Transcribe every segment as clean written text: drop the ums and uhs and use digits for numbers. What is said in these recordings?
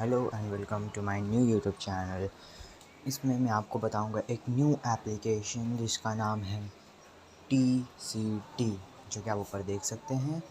Hello and welcome to my new YouTube channel. इसमें मैं आपको बताऊंगा एक न्यू एप्लीकेशन जिसका नाम है TCT, जो कि आप ऊपर देख सकते हैं।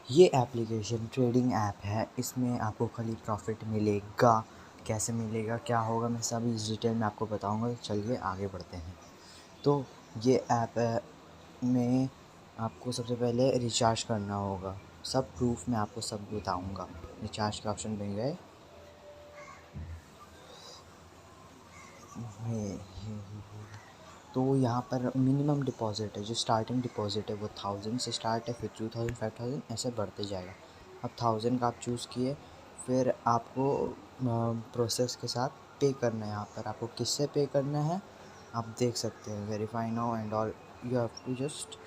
ये एप्लीकेशन ट्रेडिंग ऐप है। इसमें आपको खाली प्रॉफिट मिलेगा। कैसे मिलेगा, क्या होगा, मैं सभी इस डिटेल में आपको बताऊंगा। चलिए आगे बढ़ते हैं। तो ये ऐप में आपको सबसे पहले रिचार्ज करना होगा। सब प्रूफ मैं आपको सब बताऊंगा। रिचार्ज के ऑप्शन मिल गए। तो यहाँ पर मिनिमम डिपॉज़िट है, जो स्टार्टिंग डिपॉज़िट है वो 1000 से स्टार्ट है, फिर 2000, 5000 ऐसे बढ़ते जाएगा। अब 1000 का आप चूज़ किए, फिर आपको प्रोसेस के साथ पे करना है। यहाँ पर आपको किससे पे करना है आप देख सकते हैं। Verify now and all, you have to just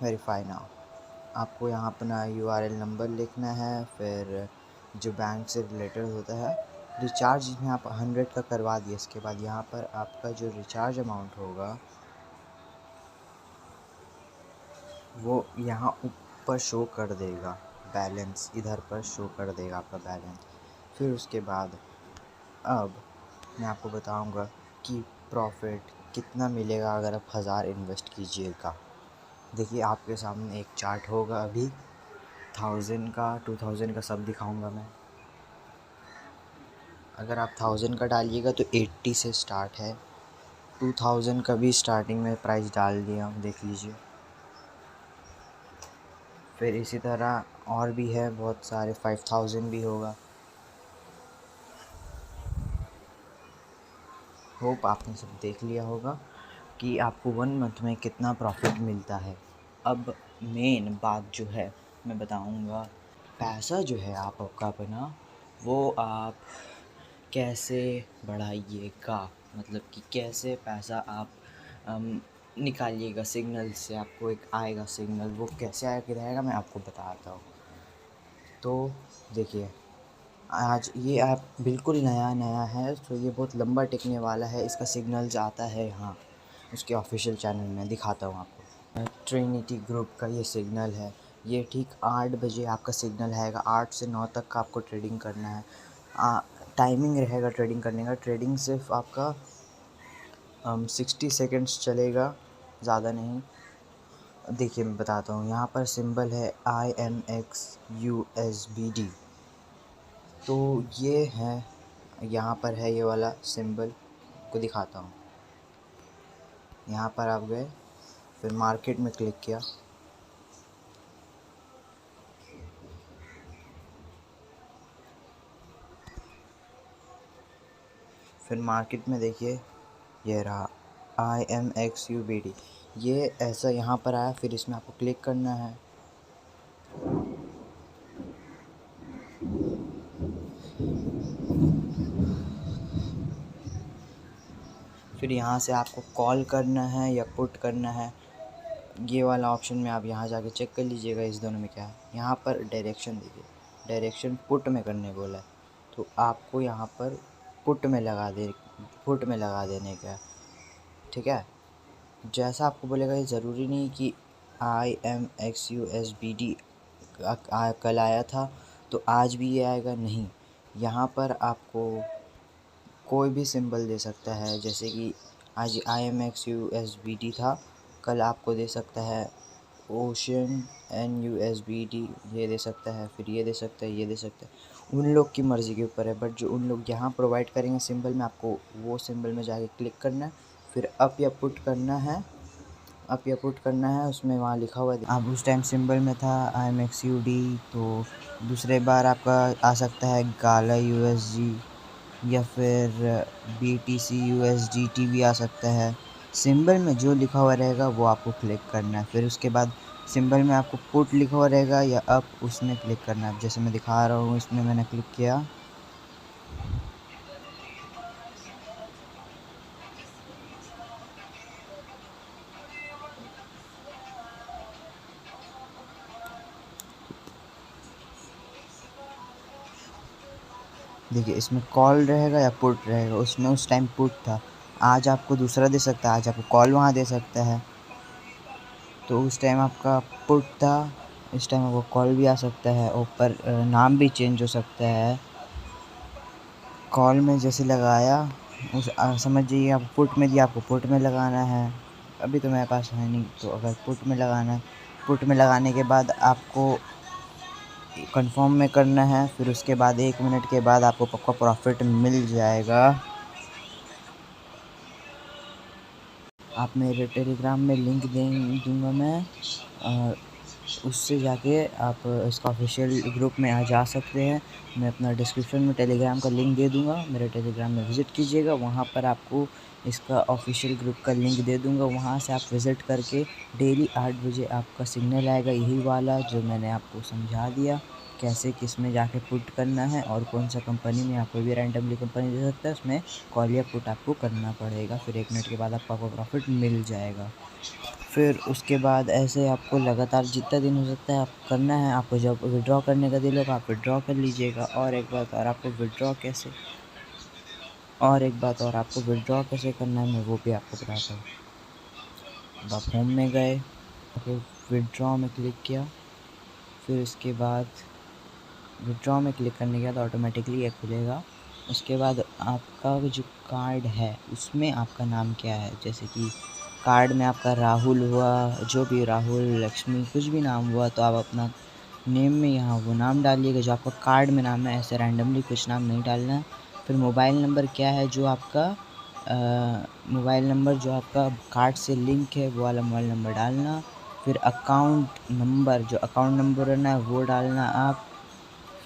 verify now. आपको यहाँ अपना URL नंबर लिखना है, फिर जो बैंक से रिलेटेड होता है। रिचार्ज में आप 100 का करवा दिए। इसके बाद यहाँ पर आपका जो रिचार्ज अमाउंट होगा वो यहाँ ऊपर शो कर देगा। बैलेंस इधर पर शो कर देगा आपका बैलेंस। फिर उसके बाद अब मैं आपको बताऊंगा कि प्रॉफिट कितना मिलेगा अगर आप 1000 इन्वेस्ट कीजिएगा। देखिए आपके सामने एक चार्ट होगा अभी 1000 का, 2000 का सब दिखाऊंगा मैं। अगर आप 1000 का डालिएगा तो 80 से स्टार्ट है। 2000 का भी स्टार्टिंग में प्राइस डाल दिया, देख लीजिए। फिर इसी तरह और भी है बहुत सारे, 5000 भी होगा। होप आपने सब देख लिया होगा कि आपको 1 मंथ में कितना प्रॉफिट मिलता है। अब मेन बात जो है मैं बताऊंगा, पैसा जो है आपका अपना वो आप कैसे बढ़ाइएगा। मतलब कि कैसे पैसा आप निकालिएगा। सिग्नल से आपको एक आएगा सिग्नल, वो कैसे आएगा रहेगा मैं आपको बताता हूँ। तो देखिए, आज ये ऐप बिल्कुल नया है, तो ये बहुत लंबा टिकने वाला है। इसका सिग्नल्स आता है यहाँ उसके ऑफिशियल चैनल में, दिखाता हूँ आपको। ट्रिनिटी ग्रुप का ये सिग्नल है। ये ठीक 8 बजे आपका सिग्नल आएगा। 8 से 9 तक का आपको ट्रेडिंग करना है। टाइमिंग रहेगा ट्रेडिंग करने का। ट्रेडिंग सिर्फ आपका 60 सेकेंड्स चलेगा, ज़्यादा नहीं। देखिए मैं बताता हूँ, यहाँ पर सिंबल है IMXUSBD। तो ये है, यहाँ पर है ये वाला सिंबल, को दिखाता हूँ। यहाँ पर आप गए, फिर मार्केट में क्लिक किया। फिर मार्केट में देखिए ये रहा IMXUBD। ये ऐसा यहाँ पर आया, फिर इसमें आपको क्लिक करना है। फिर यहाँ से आपको कॉल करना है या पुट करना है। ये वाला ऑप्शन में आप यहाँ जाके चेक कर लीजिएगा इस दोनों में क्या है। यहाँ पर डायरेक्शन देखिए, डायरेक्शन पुट में करने बोला है, तो आपको यहाँ पर पुट में लगा देने का है। ठीक है, जैसा आपको बोलेगा। ये ज़रूरी नहीं कि IMXUSBD कल आया था तो आज भी ये आएगा, नहीं। यहाँ पर आपको कोई भी सिंबल दे सकता है। जैसे कि आज IMXUSBD था, कल आपको दे सकता है ओशन NUSBD, ये दे सकता है, फिर ये दे सकता है, ये दे सकता है। उन लोग की मर्ज़ी के ऊपर है। बट जो उन लोग यहाँ प्रोवाइड करेंगे सिंबल में, आपको वो सिंबल में जाके क्लिक करना है। फिर अप या पुट करना है, उसमें वहाँ लिखा हुआ है। अब उस टाइम सिंबल में था IMXUD, तो दूसरे बार आपका आ सकता है गाला USG या फिर BTC USDT भी आ सकता है। सिंबल में जो लिखा हुआ रहेगा वो आपको क्लिक करना है। फिर उसके बाद सिंबल में आपको पुट लिखा हुआ रहेगा या अप, उसमें क्लिक करना है। जैसे मैं दिखा रहा हूँ, इसमें मैंने क्लिक किया। देखिए इसमें कॉल रहेगा या पुट रहेगा। उसमें उस टाइम पुट था, आज आपको दूसरा दे सकता है, आज आपको कॉल वहाँ दे सकता है। तो उस टाइम आपका पुट था, इस टाइम आपको कॉल भी आ सकता है। ऊपर नाम भी चेंज हो सकता है। कॉल में जैसे लगाया उस समझ जाइए आप पुट में दिया, आपको पुट में लगाना है। अभी तो मेरे पास है नहीं, तो अगर पुट में लगाना है, पुट में लगाने के बाद आपको कंफर्म में करना है। फिर उसके बाद 1 मिनट के बाद आपको पक्का प्रॉफिट मिल जाएगा। आप मेरे टेलीग्राम में लिंक दूंगा मैं, और उससे जाके आप इसका ऑफिशियल ग्रुप में आ जा सकते हैं। मैं अपना डिस्क्रिप्शन में टेलीग्राम का लिंक दे दूंगा, मेरे टेलीग्राम में विज़िट कीजिएगा। वहाँ पर आपको इसका ऑफिशियल ग्रुप का लिंक दे दूंगा, वहाँ से आप विज़िट करके डेली 8 बजे आपका सिग्नल आएगा, यही वाला जो मैंने आपको समझा दिया, कैसे किस में जाके पुट करना है और कौन सा कंपनी में, आप कोई भी रैंडमली कंपनी दे सकता है, उसमें कॉल या पुट आपको करना पड़ेगा। फिर 1 मिनट के बाद आपको प्रॉफिट मिल जाएगा। फिर उसके बाद ऐसे आपको लगातार जितना दिन हो सकता है आप करना है। आपको जब विड्रॉ करने का दिल होगा आप विड्रॉ कर लीजिएगा। और एक बात और, आपको विड्रॉ कैसे करना है मैं वो भी आपको बताता हूँ। अब आप होम में गए, फिर विड्रॉ में क्लिक किया, फिर उसके बाद विड्रॉ में क्लिक करने के बाद ऑटोमेटिकली ये खुलेगा। उसके बाद आपका जो कार्ड है उसमें आपका नाम क्या है, जैसे कि कार्ड में आपका राहुल हुआ, जो भी राहुल, लक्ष्मी, कुछ भी नाम हुआ, तो आप अपना नेम में यहाँ वो नाम डालिएगा जो आपका कार्ड में नाम है। ऐसे रैंडमली कुछ नाम नहीं डालना है। फिर मोबाइल नंबर क्या है जो आपका मोबाइल नंबर जो आपका कार्ड से लिंक है वो वाला मोबाइल नंबर डालना। फिर अकाउंट नंबर, जो अकाउंट नंबर रहना है वो डालना आप।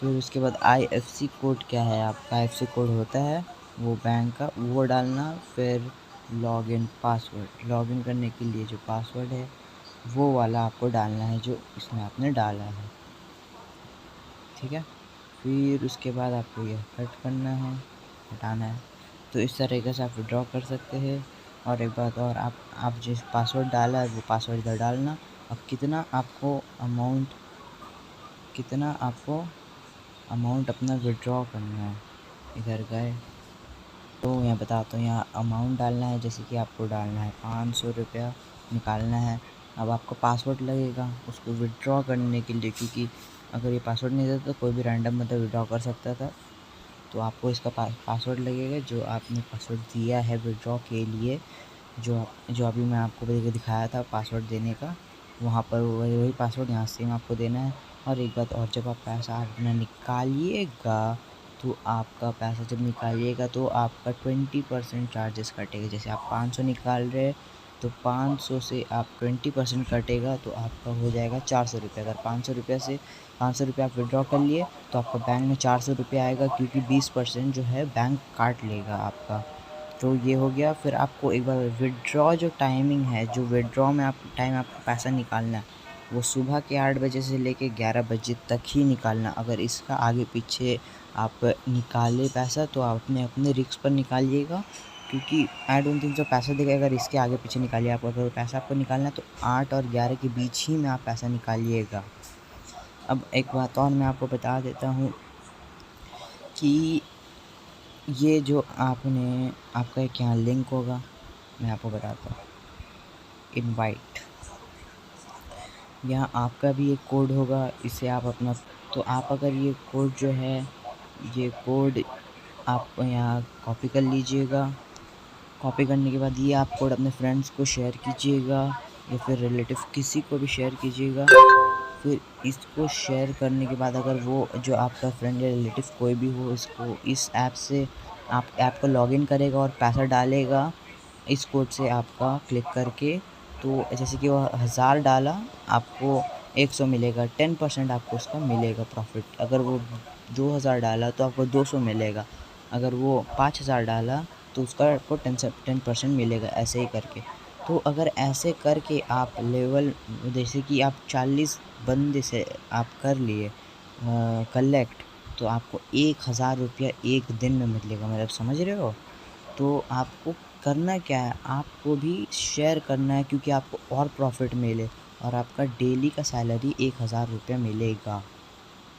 फिर उसके बाद IFSC कोड क्या है आपका, IFSC कोड होता है वो बैंक का, वो डालना। फिर लॉगिन पासवर्ड, लॉगिन करने के लिए जो पासवर्ड है वो वाला आपको डालना है जो इसमें आपने डाला है, ठीक है। फिर उसके बाद आपको यह कट करना है, हटाना है। तो इस तरीके से आप विड्रॉ कर सकते हैं। और एक बात और, आप जिस पासवर्ड डाला है वो पासवर्ड इधर डालना। अब कितना आपको अपना विड्रॉ करना है, इधर गए तो यहाँ बताता हूँ। यहाँ अमाउंट डालना है, जैसे कि आपको डालना है 500 रुपया निकालना है। अब आपका पासवर्ड लगेगा उसको विड्रॉ करने के लिए, क्योंकि अगर ये पासवर्ड नहीं देता तो कोई भी रैंडम मतलब विड्रॉ कर सकता था। तो आपको इसका पासवर्ड लगेगा जो आपने पासवर्ड दिया है विड्रॉ के लिए, जो अभी मैं आपको दिखाया था पासवर्ड देने का, वहाँ पर वही पासवर्ड यहाँ सेम आपको देना है। और एक बात और, जब आप पैसा अपना निकालिएगा तो आपका पैसा जब निकालिएगा तो आपका 20% चार्जेस कटेगा। जैसे आप 500 निकाल रहे हैं तो 500 से आप 20% कटेगा तो आपका हो जाएगा 400 रुपये। अगर 500 रुपये से 500 रुपये आप विड्रॉ कर लिए तो आपका बैंक में 400 रुपये आएगा, क्योंकि 20% जो है बैंक काट लेगा आपका। तो ये हो गया। फिर आपको एक बार विड्रॉ जो टाइमिंग है, जो विड्रॉ में आपको पैसा निकालना है वो सुबह के 8 बजे से लेके 11 बजे तक ही निकालना। अगर इसका आगे पीछे आप निकाले पैसा तो आप अपने रिस्क पर निकालिएगा, क्योंकि आई डोंट थिंक जो पैसा देगा अगर इसके आगे पीछे निकालिए। आप अगर पैसा आपको निकालना है तो 8 और 11 के बीच ही में आप पैसा निकालिएगा। अब एक बात और मैं आपको बता देता हूँ कि ये जो आपका एक यहाँ लिंक होगा, मैं आपको बताता हूँ, इनवाइट, यहाँ आपका भी एक कोड होगा, इसे आप अपना, तो आप अगर ये कोड जो है, ये कोड आप यहाँ कॉपी कर लीजिएगा। कॉपी करने के बाद ये आप कोड अपने फ्रेंड्स को शेयर कीजिएगा या फिर रिलेटिव किसी को भी शेयर कीजिएगा। फिर इसको शेयर करने के बाद अगर वो जो आपका फ्रेंड या रिलेटिव कोई भी हो इसको इस ऐप से आप ऐप को लॉगिन करेगा और पैसा डालेगा इस कोड से आपका क्लिक करके, तो जैसे कि वो 1000 डाला आपको 100 मिलेगा, 10% आपको उसका मिलेगा प्रॉफिट। अगर वो 2000 डाला तो आपको 200 मिलेगा। अगर वो 5000 डाला तो उसका आपको 10% मिलेगा, ऐसे ही करके। तो अगर ऐसे करके आप लेवल, जैसे कि आप 40 बंदे से आप कर लिए कलेक्ट, तो आपको 1000 रुपया एक दिन में मिलेगा, मतलब समझ रहे हो। तो आपको करना क्या है, आपको भी शेयर करना है, क्योंकि आपको और प्रॉफिट मिले और आपका डेली का सैलरी 1000 रुपया मिलेगा।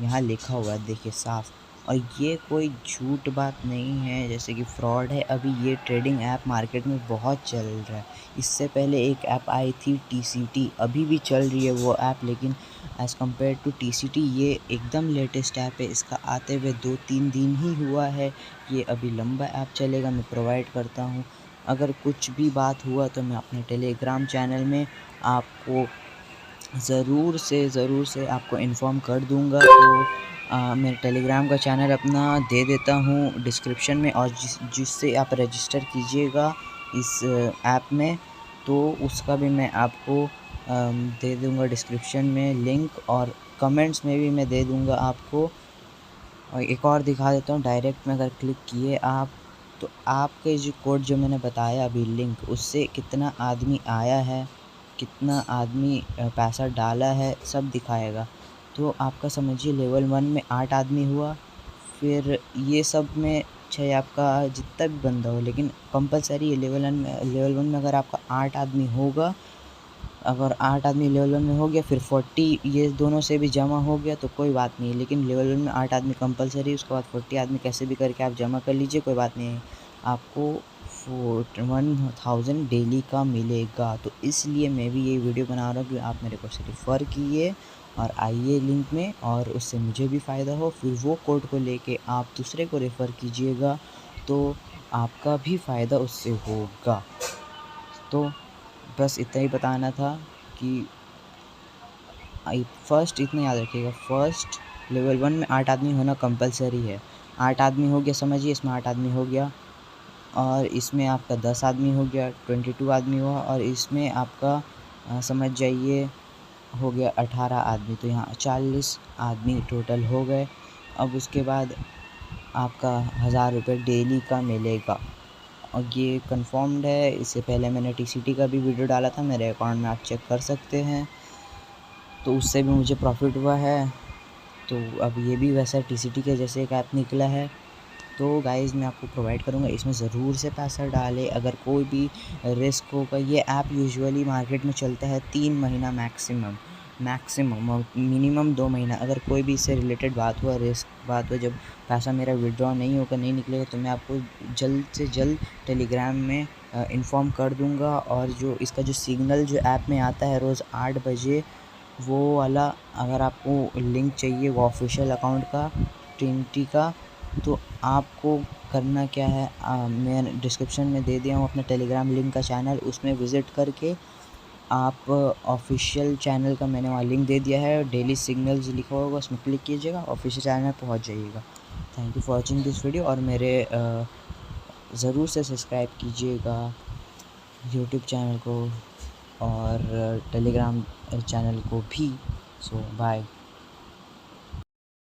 यहाँ लिखा हुआ है देखिए साफ, और ये कोई झूठ बात नहीं है जैसे कि फ्रॉड है। अभी ये ट्रेडिंग ऐप मार्केट में बहुत चल रहा है। इससे पहले एक ऐप आई थी TCT, अभी भी चल रही है वो ऐप, लेकिन एज़ कम्पेयर टू TCT ये एकदम लेटेस्ट ऐप है। इसका आते हुए 2-3 दिन ही हुआ है। ये अभी लंबा ऐप चलेगा, मैं प्रोवाइड करता हूँ। अगर कुछ भी बात हुआ तो मैं अपने टेलीग्राम चैनल में आपको ज़रूर से आपको इन्फॉर्म कर दूँगा। तो मेरे टेलीग्राम का चैनल अपना दे देता हूँ डिस्क्रिप्शन में, और जिससे आप रजिस्टर कीजिएगा इस ऐप में, तो उसका भी मैं आपको दे दूँगा डिस्क्रिप्शन में लिंक, और कमेंट्स में भी मैं दे दूँगा आपको। और एक और दिखा देता हूँ, डायरेक्ट में अगर क्लिक किए आप, तो आपके जो कोड जो मैंने बताया अभी लिंक, उससे कितना आदमी आया है, कितना आदमी पैसा डाला है, सब दिखाएगा। तो आपका समझिए लेवल 1 में 8 आदमी हुआ, फिर ये सब में चाहे आपका जितना भी बंदा हो, लेकिन कंपलसरी है लेवल 1 में अगर आपका 8 आदमी होगा, अगर 8 आदमी लेवल 1 में हो गया, फिर 40 ये दोनों से भी जमा हो गया तो कोई बात नहीं, लेकिन लेवल 1 में 8 आदमी कंपलसरी, उसके बाद 40 आदमी कैसे भी करके आप जमा कर लीजिए, कोई बात नहीं है। आपको 1000 डेली का मिलेगा। तो इसलिए मैं भी ये वीडियो बना रहा हूँ कि आप मेरे को रेफ़र कीजिए और आइए लिंक में, और उससे मुझे भी फ़ायदा हो, फिर वो कोड को लेके आप दूसरे को रेफ़र कीजिएगा, तो आपका भी फ़ायदा उससे होगा। तो बस इतना ही बताना था कि फ़र्स्ट इतना याद रखिएगा, फ़र्स्ट लेवल 1 में 8 आदमी होना कंपलसरी है। 8 आदमी हो गया, समझिए इसमें 8 आदमी हो गया, और इसमें आपका 10 आदमी हो गया, 22 आदमी हुआ, और इसमें आपका समझ जाइए हो गया 18 आदमी, तो यहाँ 40 आदमी टोटल हो गए। अब उसके बाद आपका 1000 रुपये डेली का मिलेगा, और ये कंफर्म्ड है। इससे पहले मैंने TCT का भी वीडियो डाला था, मेरे अकाउंट में आप चेक कर सकते हैं, तो उससे भी मुझे प्रॉफिट हुआ है। तो अब ये भी वैसा TCT के जैसे एक ऐप निकला है। तो गाइज़ मैं आपको प्रोवाइड करूँगा, इसमें ज़रूर से पैसा डालें। अगर कोई भी रिस्क होगा, ये ऐप यूजुअली मार्केट में चलता है 3 महीना मैक्सिमम, और मिनिमम 2 महीना। अगर कोई भी इससे रिलेटेड बात हुआ, रिस्क बात हुआ, जब पैसा मेरा विड्रॉ नहीं होगा, नहीं निकलेगा, तो मैं आपको जल्द से जल्द टेलीग्राम में इन्फॉर्म कर दूँगा। और जो इसका जो सिग्नल जो ऐप में आता है रोज़ 8 बजे, वो वाला अगर आपको लिंक चाहिए वो ऑफिशियल अकाउंट का ट्रिनिटी का, तो आपको करना क्या है, मैं डिस्क्रिप्शन में दे दिया हूँ अपना टेलीग्राम लिंक का चैनल, उसमें विज़िट करके आप ऑफिशियल चैनल का मैंने वहाँ लिंक दे दिया है, डेली सिग्नल्स लिखा होगा, उसमें क्लिक कीजिएगा, ऑफिशियल चैनल पहुँच जाइएगा। Thank you for watching this video, और मेरे ज़रूर से सब्सक्राइब कीजिएगा यूट्यूब चैनल को और टेलीग्राम चैनल को भी। सो बाय।